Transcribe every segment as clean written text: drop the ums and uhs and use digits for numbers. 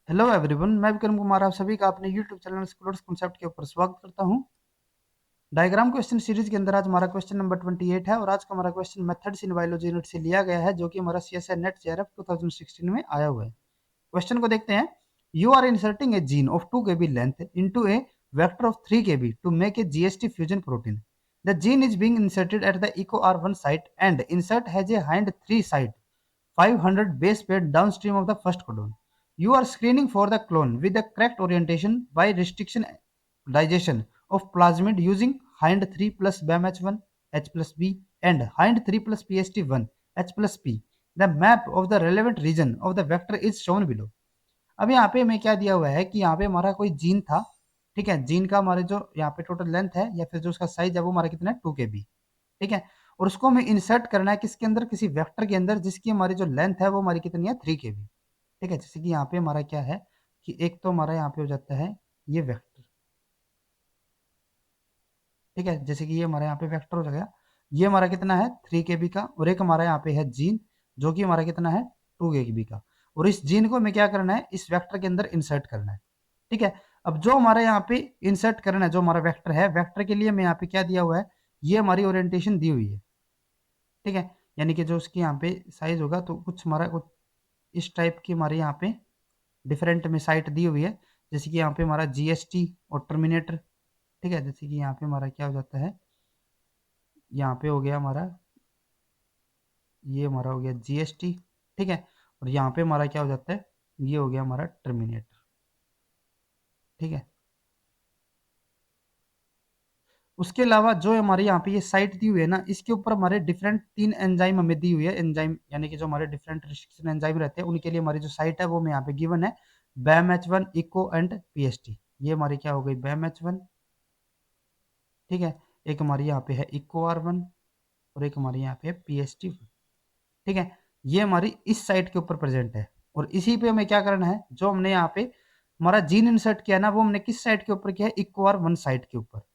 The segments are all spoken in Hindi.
हेलो एवरीवन, मैं विक्रम कुमार आप सभी का अपने यूट्यूब चैनल एक्सप्लोरर्स कॉन्सेप्ट के ऊपर स्वागत करता हूं। डायग्राम क्वेश्चन सीरीज के अंदर आज हमारा क्वेश्चन नंबर 28 है और आज का हमारा question methods in biology unit से लिया गया है, जो कि हमारा सीएसआई नेट जेआरएफ 2016 में आया हुआ है। क्वेश्चन को देखते हैं। You are inserting a gene of 2 kb length into a vector of 3 kb to make a GST fusion protein. The gene is being inserted at the Eco R1 site and insert has a Hind 3 site 500 base pair downstream of the first codon. You are screening for the clone with the correct orientation by restriction digestion of plasmid using hind 3 plus BAMH1 H plus B and hind 3 plus PST1 H plus P. The map of the relevant region of the vector is shown below. अब यहाँ पे हमें क्या दिया हुआ है कि यहाँ पे हमारा कोई जीन था। ठीक है, जीन का हमारे जो यहाँ पे टोटल लेंथ है या फिर जो उसका साइज है वो हमारा कितना है 2 kb। ठीक है, और उसको हमें इंसर्ट करना है किसके अंदर, किसी वेक्टर के अंदर जिसकी हमारी जो लेंथ है वो हमारी कितनी है 3 kb। ठीक है, जैसे कि यहाँ पे हमारा क्या है कि एक तो हमारा यहाँ पे हो जाता है ये वेक्टर। ठीक है, जैसे कि ये हमारा यहाँ पे वेक्टर हो जाएगा, ये हमारा कितना है 3 kb का, और एक हमारा यहाँ पे है जीन जो कि हमारा कितना है 2 kb का, और इस जीन को हमें क्या करना है इस वेक्टर के अंदर इंसर्ट करना है। ठीक है, अब जो हमारे यहाँ पे इंसर्ट करना है जो हमारा वेक्टर है, वेक्टर के लिए हमें यहाँ पे क्या दिया हुआ है, ये हमारी ओरिएंटेशन दी हुई है। ठीक है, यानी कि जो उसकी यहाँ पे साइज होगा तो कुछ हमारा कुछ इस टाइप की हमारे यहाँ पे डिफरेंट में साइट दी हुई है, जैसे कि यहाँ पे हमारा जीएसटी और टर्मिनेटर। ठीक है, जैसे कि यहाँ पे हमारा क्या हो जाता है, यहाँ पे हो गया हमारा, ये हमारा हो गया जीएसटी। ठीक है, और यहाँ पे हमारा क्या हो जाता है, ये हो गया हमारा टर्मिनेटर। ठीक है, उसके अलावा जो हमारे यहाँ पे ये साइट दी हुई है ना, इसके ऊपर हमारे डिफरेंट 3 एंजाइम हमें दी हुई है। एंजाइम यानी कि जो हमारे डिफरेंट रिस्ट्रिक्शन एंजाइम रहते हैं उनके लिए हमारी जो साइट है वो हमें यहाँ पे गिवन है, BAMH1 इको एंड पीएसटी। ये हमारी क्या हो गई BAMH1। ठीक है, एक हमारी यहाँ पे है इको R1 और एक हमारी यहाँ पे है PST1। ठीक है, ये हमारी इस साइट के ऊपर प्रेजेंट है, और इसी पे हमें क्या करना है, जो हमने यहाँ पे हमारा जीन इंसर्ट किया ना वो हमने किस साइट के ऊपर किया है, इको R1 साइट के ऊपर।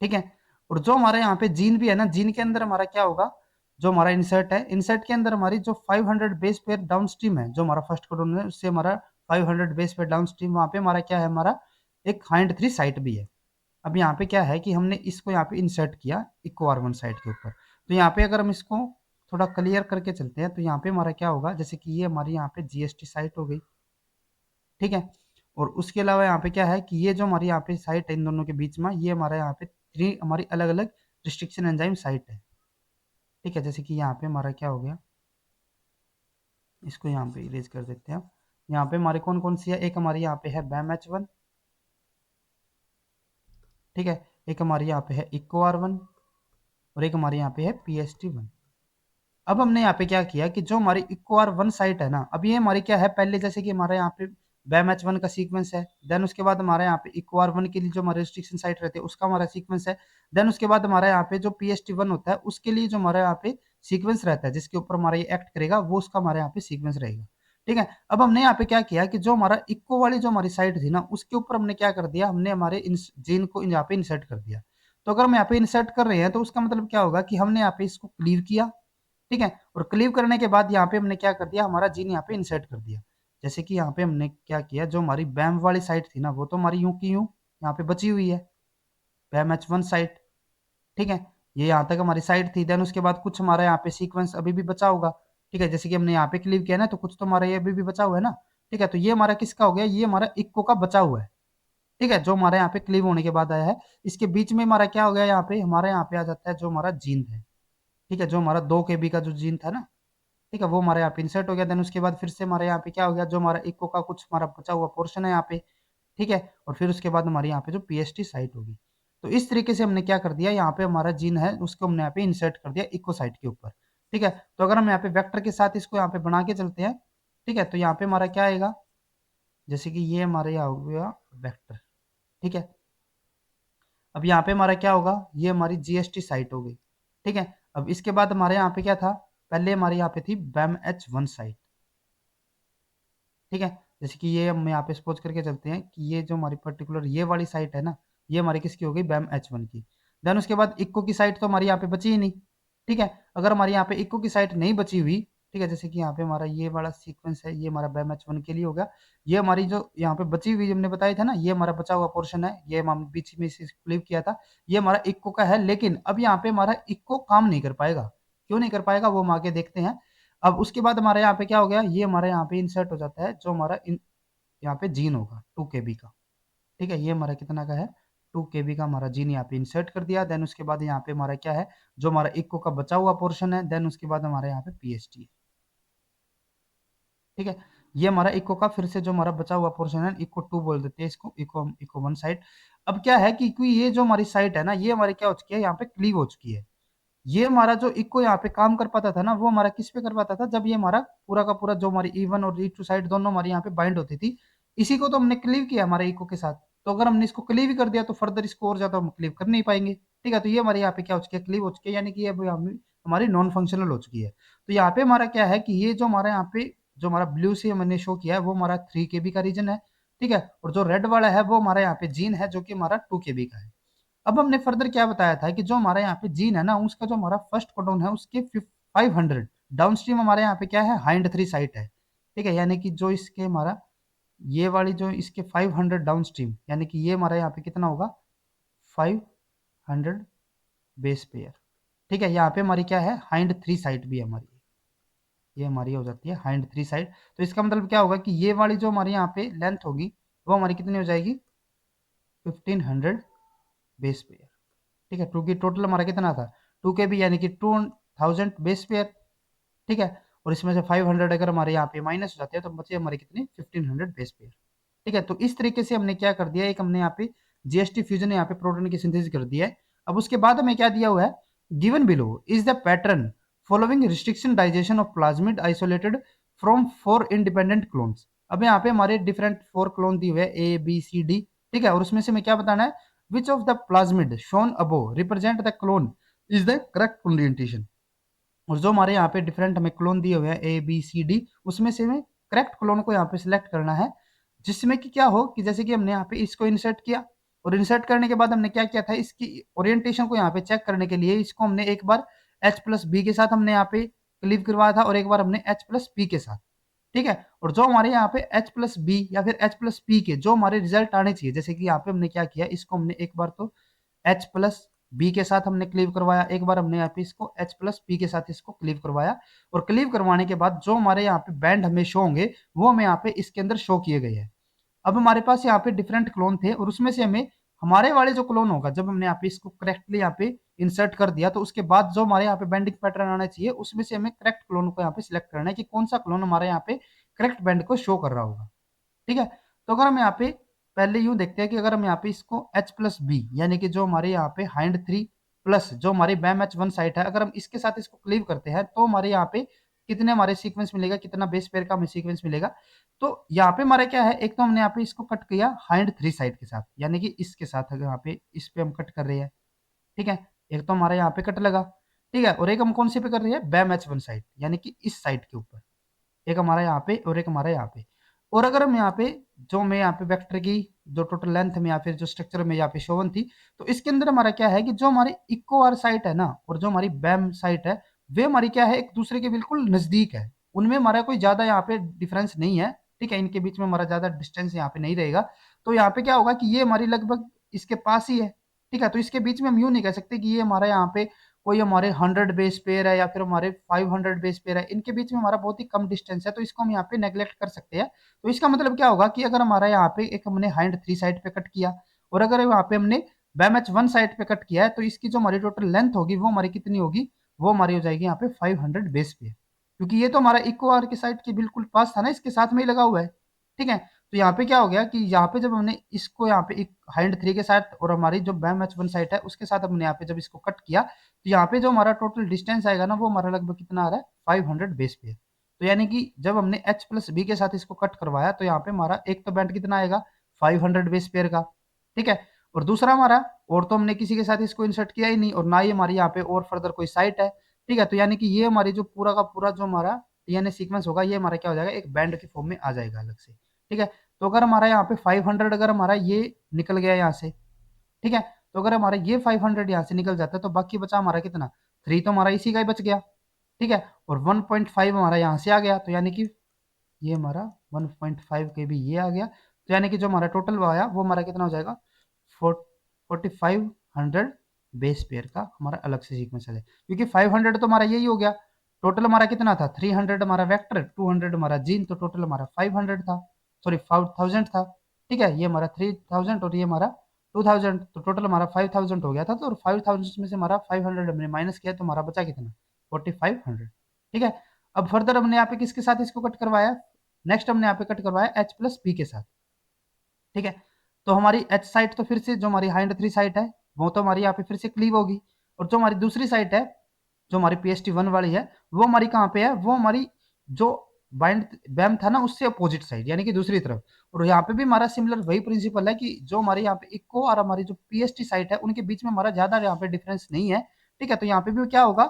ठीक है, और जो हमारे यहाँ पे जीन भी है ना, जीन के अंदर हमारा क्या होगा, जो हमारा इंसर्ट है, इंसर्ट के अंदर हमारी जो 500 बेस पेयर डाउन स्ट्रीम है, जो हमारा फर्स्ट कोडन है उससे हमारा 500 बेस पेयर डाउन स्ट्रीम, वहाँ पे हमारा क्या है, हमारा एक हाइंड 3 साइट भी है। अब यहाँ पे क्या है कि हमने इसको यहाँ पे इंसर्ट किया इको R1 साइट के ऊपर, तो यहाँ पे अगर हम इसको थोड़ा क्लियर करके चलते हैं तो यहाँ पे हमारा क्या होगा, जैसे कि ये हमारी यहाँ पे जीएसटी साइट हो गई। ठीक है, और उसके अलावा यहाँ पे क्या है कि ये जो हमारी यहाँ पे साइट है इन दोनों के बीच में, ये हमारा यहाँ पे 3 हमारी अलग अलग रिस्ट्रिक्शन एंजाइम साइट है। ठीक है, जैसे कि यहाँ पे हमारा क्या हो गया, इसको यहाँ पे इरेज कर देते हैं। यहाँ पे हमारे कौन कौन सी है, एक हमारी यहाँ पे है BAMH1। ठीक है, एक हमारी यहाँ पे है इको R1 और एक हमारे यहाँ पे है PST1। अब हमने यहाँ पे क्या किया कि जो हमारी इको R1 साइट है ना, अब ये हमारी क्या है, पहले जैसे कि हमारे यहाँ पे BAMH1 का सीक्वेंस है, देन उसके बाद हमारे यहाँ पे इको R1 के लिए जो हमारे रिस्ट्रिक्शन साइट रहते हैं उसका हमारा सीक्वेंस है, देन उसके बाद हमारे यहाँ पे जो PST1 होता है उसके लिए जो हमारे यहाँ पे सीक्वेंस रहता है जिसके ऊपर हमारा ये एक्ट करेगा, वो उसका हमारे यहाँ पे सीक्वेंस रहेगा। ठीक है, अब हमने यहाँ पे क्या किया कि जो हमारा इको वाली जो हमारी साइट थी ना उसके ऊपर हमने क्या कर दिया, हमने हमारे जीन को यहाँ पे इंसर्ट कर दिया। तो अगर हम यहाँ पे इंसर्ट कर रहे हैं तो उसका मतलब क्या होगा कि हमने यहाँ पे इसको क्लीव किया। ठीक है, और क्लीव करने के बाद यहाँ पे हमने क्या कर दिया, हमारा जीन यहाँ पे इंसर्ट कर दिया। जैसे कि यहाँ पे हमने क्या किया, जो हमारी बैम वाली साइट थी ना वो तो हमारी यूं की यूं यहाँ पे बची हुई है, BAMH1 साइट। ठीक है, ये यहाँ तक हमारी साइट थी, देन उसके बाद कुछ हमारा यहाँ पे सीक्वेंस अभी भी बचा होगा। ठीक है, जैसे कि हमने यहाँ पे क्लीव किया ना तो कुछ तो हमारा ये अभी भी बचा हुआ है ना। ठीक है, तो ये हमारा किसका हो गया, ये हमारा इक्को का बचा हुआ है। ठीक है, जो हमारे यहाँ पे क्लीव होने के बाद आया है, इसके बीच में हमारा क्या हो गया, यहाँ पे हमारा यहाँ पे आ जाता है जो हमारा जीन है। ठीक है, जो हमारा 2 kb का जो जीन था ना, ठीक है, वो हमारे यहाँ पे इंसर्ट हो गया। देन उसके बाद फिर से हमारे यहाँ पे क्या हो गया, जो हमारा इको का कुछ हमारा बचा हुआ पोर्शन है यहाँ पे। ठीक है, और फिर उसके बाद हमारे यहाँ पे जो पीएसटी साइट होगी। तो इस तरीके से हमने क्या कर दिया, यहाँ पे हमारा जीन है उसको हमने यहाँ पे इंसर्ट कर दिया इको साइट के ऊपर। ठीक है, तो अगर हम यहाँ पे वेक्टर के साथ इसको यहाँ पे बना के चलते हैं, ठीक है, तो यहाँ पे हमारा क्या आएगा, जैसे कि ये हमारे यहाँ हो गया वेक्टर। ठीक है, अब यहाँ पे हमारा क्या होगा, ये हमारी जीएसटी साइट हो गई। ठीक है, अब इसके बाद हमारे यहाँ पे क्या था, पहले हमारे यहाँ पे थी BAMH1 साइट। ठीक है, जैसे कि ये हम यहाँ पे सपोज करके चलते हैं कि ये जो हमारी पर्टिकुलर ये वाली साइट है ना, ये हमारी किसकी हो गई, BAMH1 की। देन उसके बाद इक्को की साइट तो हमारी यहाँ पे बची ही नहीं। ठीक है, अगर हमारी यहाँ पे इक्को की साइट नहीं बची हुई ठीक है, जैसे कि यहाँ पे हमारा ये वाला सीक्वेंस है, ये हमारा BAM-H1 के लिए हो गया। ये हमारी जो यहाँ पे बची हुई हमने बताया था ना, ये हमारा बचा हुआ पोर्शन है, ये हम बीच में से क्लीव किया था, ये हमारा इक्को का है। लेकिन अब यहाँ पे हमारा इक्को काम नहीं कर पाएगा। क्यों नहीं कर पाएगा वो हम आगे देखते हैं। अब उसके बाद हमारे यहाँ पे क्या हो गया, ये हमारे यहाँ पे इंसर्ट हो जाता है जो हमारा यहाँ पे जीन होगा 2 KB का। ठीक है, ये हमारा कितना का है, 2 KB का हमारा जीन यहाँ पे इंसर्ट कर दिया। देन उसके बाद यहाँ पे हमारा क्या है, जो हमारा इक्को का बचा हुआ पोर्शन है। देन उसके बाद हमारे यहाँ पे PST है। ठीक है, ये हमारा इको का फिर से जो हमारा बचा हुआ पोर्शन है, इको 2 बोल देते हैं इसको, इको इको 1 साइड। अब क्या है कि ये जो हमारी साइट है ना, ये हमारी क्या हो चुकी है, यहाँ पे क्लीव हो चुकी है। ये हमारा जो इको यहाँ पे काम कर पाता था ना, वो हमारा किस पे कर पाता था, जब ये हमारा पूरा का पूरा जो हमारी E1 और E2 साइड दोनों हमारी यहाँ पे बाइंड होती थी। इसी को तो हमने क्लीव किया हमारे इको के साथ। तो अगर हमने इसको क्लीव ही कर दिया तो फर्दर इसको और ज्यादा हम क्लीव कर नहीं पाएंगे। ठीक है, तो ये हमारे यहाँ पे क्या हो चुकी है, क्लीव हो चुकी है, यानी कि ये हमारी नॉन फंक्शनल हो चुकी है। तो यहाँ पे हमारा क्या है कि ये जो हमारा यहाँ पे जो हमारा ब्लू से हमने शो किया है, वो हमारा 3 KB का रीजन है। ठीक है, और जो रेड वाला है वो हमारा यहाँ पे जीन है, जो कि हमारा 2 KB का है। अब हमने फर्दर क्या बताया था कि जो हमारा यहाँ पे जीन है ना, उसका जो हमारा फर्स्ट कोडॉन है, उसके 500 डाउनस्ट्रीम हमारे यहाँ पे क्या है, हाइंड 3 साइट है। ठीक है, यानी कि जो इसके हमारा ये वाली जो इसके 500 डाउनस्ट्रीम, यानी कि ये हमारा यहाँ पे कितना होगा, 500 बेस पेयर। ठीक है, यहाँ पे हमारी क्या है, हाइंड 3 साइट भी है हमारी, ये हमारी हो जाती है हाइंड 3 साइड। तो इसका मतलब क्या होगा कि ये वाली जो हमारी यहाँ पे लेंथ होगी, वो हमारी कितनी हो जाएगी, 1500 बेस पेयर। ठीक है, क्योंकि टोटल हमारा कितना था, 2 KB, यानी कि 2000 बेस पेयर। ठीक है, और इसमें से 500 अगर हमारे यहाँ पे माइनस हो जाते हैं तो बचे हमारे कितने, 1500 बेस पेयर। ठीक है, तो इस तरीके से हमने क्या कर दिया, एक हमने यहाँ पे GST फ्यूजन यहाँ पे प्रोटॉन की सिंथेसिस कर दिया है। अब उसके बाद हमें क्या दिया हुआ है, given below is the pattern following restriction digestion of plasmid isolated from 4 independent clones. अब यहाँ पे हमारे डिफरेंट 4 क्लोन दिए हुए हैं, A B C D। ठीक है, और उसमें से हमें क्या बताना है, which of the plasmid shown above represent the clone is the correct orientation. और जो हमारे यहाँ पे डिफरेंट हमें क्लोन दिए हुए हैं A B C D, उसमें से हमें करेक्ट क्लोन को यहाँ पे सिलेक्ट करना है, जिसमें कि क्या हो कि जैसे कि हमने यहाँ पे इसको इंसर्ट किया, और इंसर्ट करने के बाद हमने क्या किया था, इसकी ओरिएंटेशन को यहाँ पे चेक करने के लिए इसको हमने एक बार H+B के साथ हमने यहाँ पे क्लीव करवाया था, और एक बार हमने H+P के साथ। ठीक है, और जो हमारे यहाँ पे H+B या फिर H+P के जो हमारे रिजल्ट आने चाहिए, जैसे कि यहाँ पे हमने क्या किया, इसको हमने एक बार तो H+B के साथ हमने क्लीव करवाया, एक बार हमने यहाँ पे इसको H+P के साथ इसको क्लीव करवाया, और क्लीव करवाने के बाद जो हमारे यहाँ पे बैंड हमें शो होंगे, वो हमें यहाँ पे इसके अंदर शो किए गए हैं। अब हमारे पास यहाँ पे डिफरेंट क्लोन थे, और उसमें से हमें हमारे वाले जो क्लोन होगा, जब हमने यहाँ पे इसको करेक्टली यहाँ पे इंसर्ट कर दिया, तो उसके बाद जो हमारे यहाँ पे बैंडिंग पैटर्न आना चाहिए, उसमें से हमें करेक्ट क्लोन को यहाँ पे सिलेक्ट करना है कि कौन सा क्लोन हमारे यहाँ पे करेक्ट बैंड को शो कर रहा होगा। ठीक है, तो अगर हम यहाँ पे पहले यूं देखते हैं कि अगर हम यहाँ पे इसको H+B, यानी कि जो हमारे यहाँ पे हाइंड 3 प्लस जो हमारी BAM-H1 साइट है, अगर हम इसके साथ इसको क्लीव करते हैं, तो हमारे यहाँ पे कितने हमारे सीक्वेंस मिलेगा, कितना बेस पेयर का हमें सीक्वेंस मिलेगा। तो यहाँ पे हमारा क्या है, एक तो हमने यहाँ पे इसको कट किया हाइंड 3 साइड के साथ, यानी कि इसके साथ अगर यहाँ पे इस पे हम कट कर रहे हैं। ठीक है, एक तो हमारा यहाँ पे कट लगा। ठीक है, और एक हम कौन से पे कर रहे हैं, BAM-H1 साइड, यानी कि इस साइड के ऊपर एक हमारा यहाँ पे और एक हमारा यहाँ पे। और अगर हम यहाँ पे जो मैं यहाँ पे वेक्टर की जो टोटल लेंथ में या फिर जो स्ट्रक्चर में यहाँ पे शोवन थी, तो इसके अंदर हमारा क्या है कि जो हमारी इको आर साइट है ना, और जो हमारी बैम साइट है, वे हमारी क्या है, एक दूसरे के बिल्कुल नजदीक है। उनमें हमारा कोई ज्यादा यहाँ पे डिफरेंस नहीं है। ठीक है, इनके बीच में हमारा ज्यादा डिस्टेंस यहाँ पे नहीं रहेगा। तो यहाँ पे क्या होगा कि ये हमारी लगभग इसके पास ही है। ठीक है, तो इसके बीच में हम यूं नहीं कह सकते कि ये हमारा यहाँ पे कोई हमारे 100 बेस पेयर है या फिर हमारे 500 बेस पेयर है, इनके बीच में हमारा बहुत ही कम डिस्टेंस है, तो इसको हम यहाँ पे नेग्लेक्ट कर सकते हैं। तो इसका मतलब क्या होगा कि अगर हमारा यहाँ पे एक हमने हाइंड 3 साइड पे कट किया, और अगर यहाँ पे हमने BAM-H1 साइड पे कट किया है, तो इसकी जो हमारी टोटल लेंथ होगी वो हमारी कितनी होगी, वो हमारी हो जाएगी यहाँ पे 500 बेस पे, क्योंकि ये तो हमारा इको आर के साइड के बिल्कुल पास था ना, इसके साथ में ही लगा हुआ है। ठीक है, तो यहाँ पे क्या हो गया कि यहाँ पे जब हमने इसको यहाँ पे एक हाइंड 3 के साथ और हमारी जो BAM-H1 साइट है उसके साथ हमने यहाँ पे जब इसको कट किया, तो यहाँ पे जो हमारा टोटल डिस्टेंस आएगा ना, वो हमारा लगभग कितना आ रहा है, 500 बेस पे। तो यानी कि जब हमने H+B के साथ इसको कट करवाया, तो यहाँ पे हमारा एक तो बैंड कितना आएगा, 500 बेस पेयर का। ठीक है, और दूसरा हमारा, और तो हमने किसी के साथ इसको इंसर्ट किया ही नहीं, और ना ही हमारी यहाँ पे और फर्दर कोई साइट है। ठीक है, तो यानी कि ये हमारी जो पूरा का पूरा जो हमारा DNA सीक्वेंस होगा, ये हमारा क्या हो जाएगा, एक बैंड के फॉर्म में आ जाएगा अलग से। ठीक है, तो अगर हमारा यहाँ पे 500 अगर हमारा ये निकल गया यहाँ से, ठीक है, तो अगर हमारा ये 500 यहाँ से निकल जाता है, तो बाकी बचा हमारा कितना, 3 तो हमारा इसी का ही बच गया। ठीक है, और 1.5 हमारा यहाँ से आ गया, तो यानी कि ये हमारा 1.5 के भी ये आ गया, तो यानी कि जो हमारा टोटल आया वो हमारा कितना हो जाएगा 4500 बेस पेयर का हमारा अलग से सीक्वेंस है, क्योंकि 500 तो हमारा यही हो गया। टोटल हमारा कितना था 300 हमारा वेक्टर, 200 हमारा जीन, तो टोटल हमारा 500 था, सॉरी 5000 था। ठीक है, ये हमारा 3000 और ये हमारा 2000, तो टोटल हमारा 5000 हो गया था। तो 5000 में से हमारा 500 हमने माइनस किया, तो हमारा बचा कितना 4500। ठीक है, अब फर्दर हमने यहाँ पे किसके साथ इसको कट करवाया, नेक्स्ट हमने यहाँ पे कट करवाया एच प्लस बी के साथ। ठीक है, तो हमारी एच साइट तो फिर से जो हमारी हाइंड 3 साइट है वो तो हमारी यहाँ पे फिर से क्लीव होगी, और जो हमारी दूसरी साइट है जो हमारी PST1 वाली है वो हमारी कहाँ पे है, वो हमारी जो बाइंड बैम था ना उससे अपोजिट साइड, यानी कि दूसरी तरफ। और यहाँ पे भी हमारा सिमिलर वही प्रिंसिपल है कि जो हमारे यहाँ पे इको और हमारी जो PST साइट है उनके बीच में हमारा ज्यादा यहाँ पे डिफरेंस नहीं है। ठीक है, तो यहाँ पे भी क्या होगा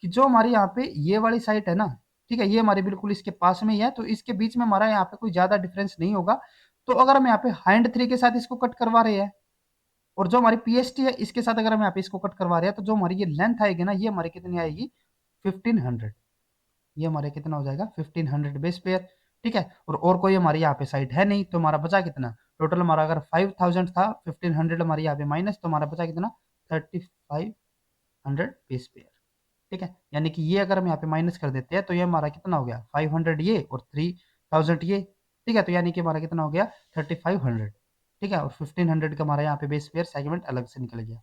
कि जो हमारी यहाँ पे ये वाली साइट है ना, ठीक है, ये हमारे बिल्कुल इसके पास में ही है, तो इसके बीच में हमारा यहाँ पे कोई ज्यादा डिफरेंस नहीं होगा। तो अगर हम यहाँ पे हाइंड 3 के साथ इसको कट करवा रहे हैं, और जो हमारी PST है इसके साथ अगर हम यहाँ पे इसको कट करवा रहे हैं, तो जो हमारी ये लेंथ आएगी ना ये हमारी कितनी आएगी 1500। ये हमारे कितना हो जाएगा 1500 बेस पेयर। ठीक है, और कोई हमारी यहाँ पे साइड है नहीं, तो हमारा बचा कितना टोटल हमारा अगर 5000 था, 1500 हमारी यहाँ पे माइनस, तो हमारा बचा कितना 3500 बेस पेयर। ठीक है, यानी कि ये अगर हम यहाँ पे माइनस कर देते हैं तो ये हमारा कितना हो गया 500 ये और 3000 ये। ठीक है, तो यानी कि हमारा कितना हो गया 3500। ठीक है, और 1500 का हमारा यहाँ पे बेस पेयर सेगमेंट अलग से निकल गया।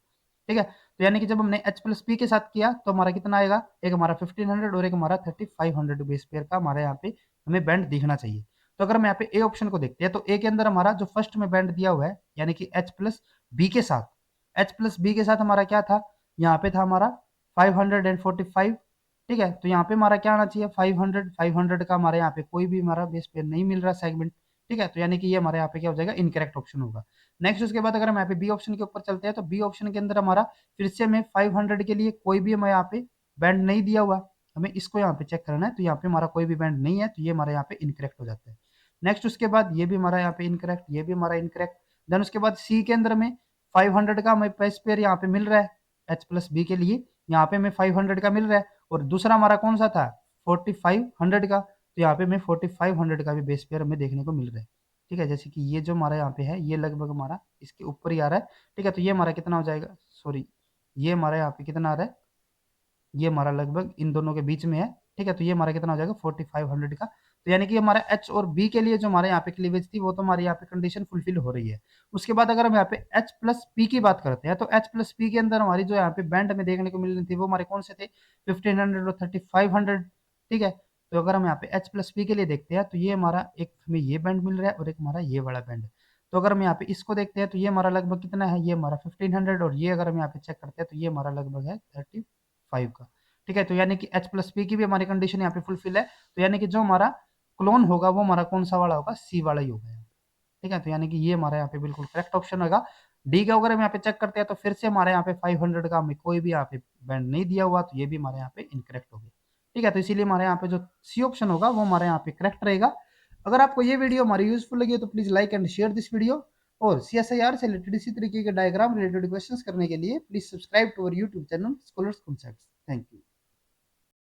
ठीक है, तो यानी कि जब हमने एच प्लस पी के साथ किया तो हमारा कितना आएगा, एक हमारा 1500 और एक हमारा 3500 बेस पेयर का हमारे यहाँ पे हमें बैंड दिखना चाहिए। तो अगर हम यहाँ पे ए ऑप्शन को देखते हैं तो ए के अंदर हमारा जो फर्स्ट में बैंड दिया हुआ है यानी कि एच प्लस बी के साथ, एच प्लस बी के साथ हमारा क्या था, यहाँ पे था हमारा 545। ठीक है, तो यहाँ पे हमारा क्या आना चाहिए 500 का हमारे यहाँ पे कोई भी हमारा बेस पेयर नहीं मिल रहा सेगमेंट। ठीक है, तो यानी कि ये हमारे यहाँ पे क्या हो जाएगा इनकरेक्ट ऑप्शन होगा। नेक्स्ट उसके बाद अगर हम यहाँ पे बी ऑप्शन के ऊपर चलते हैं तो बी ऑप्शन के अंदर हमारा फिर से हमें 500 के लिए कोई भी हमें यहाँ पे बैंड नहीं दिया हुआ, हमें इसको यहाँ पे चेक करना है, तो यहाँ पे हमारा कोई भी बैंड नहीं है, तो ये हमारे यहाँ पे इनकरेक्ट हो जाता है। नेक्स्ट उसके बाद ये भी हमारा यहाँ पे इनकरेक्ट, ये भी हमारा इनकरेक्ट। देन उसके बाद सी के अंदर में 500 का हमें बेस पेयर यहाँ पे मिल रहा है एच प्लस बी के लिए, यहाँ पे हमें 500 का मिल रहा है, और दूसरा हमारा कौन सा था 4500 का, तो यहाँ पे हमें 4500 का भी बेस पेयर हमें देखने को मिल रहा है। ठीक है, जैसे कि ये जो हमारा यहाँ पे है ये लगभग हमारा इसके ऊपर ही आ रहा है। ठीक है, तो ये हमारा कितना हो जाएगा, सॉरी ये हमारा यहाँ पे कितना आ रहा है, ये हमारा लगभग इन दोनों के बीच में है। ठीक है, तो ये हमारा कितना हो जाएगा 4500 का, तो यानी कि हमारा एच और बी के लिए जो हमारे यहाँ पे क्लीवेज थी वो तो हमारे यहाँ पे कंडीशन फुलफिल हो रही है। उसके बाद अगर हम यहाँ पे एच प्लस पी की बात करते हैं तो एच प्लस पी के अंदर हमारी जो यहाँ पे बैंड हमें देखने को मिल रही थी वो हमारे कौन से थे 1500 और 3500। ठीक है, तो अगर हम यहाँ पे एच प्लस पी के लिए देखते हैं तो ये हमारा एक हमें ये बैंड मिल रहा है और एक हमारा ये वाला बैंड। तो अगर हम यहाँ पे इसको देखते हैं तो ये हमारा लगभग कितना है, ये हमारा 1500, और ये अगर हम यहाँ पे चेक करते हैं तो ये हमारा लगभग है 35 का। ठीक है, तो यानी कि एच प्लस पी की भी हमारी कंडीशन यहाँ पे फुलफिल है, तो यानी कि जो हमारा क्लोन होगा वो हमारा कौन सा वाला होगा, सी वाला ही होगा। ठीक है, तो यानी कि ये हमारे यहाँ पे बिल्कुल करेक्ट ऑप्शन होगा। डी का अगर हम यहाँ पे चेक करते हैं तो फिर से हमारे यहाँ पे 500 का हमें कोई भी यहाँ पे बैंड नहीं दिया हुआ, तो ये भी हमारे यहाँ पे इनकरेक्ट हो गया। ठीक है, तो इसीलिए हमारे यहाँ पे जो सी ऑप्शन होगा वो हमारे यहाँ पे करेक्ट रहेगा। अगर आपको ये वीडियो हमारी यूजफुल लगी तो please like and share this video, और CSIR से रिलेटेड इसी तरीके के डायग्राम रिलेटेड क्वेश्चंस करने के लिए please subscribe to our YouTube channel scholars concepts. Thank you.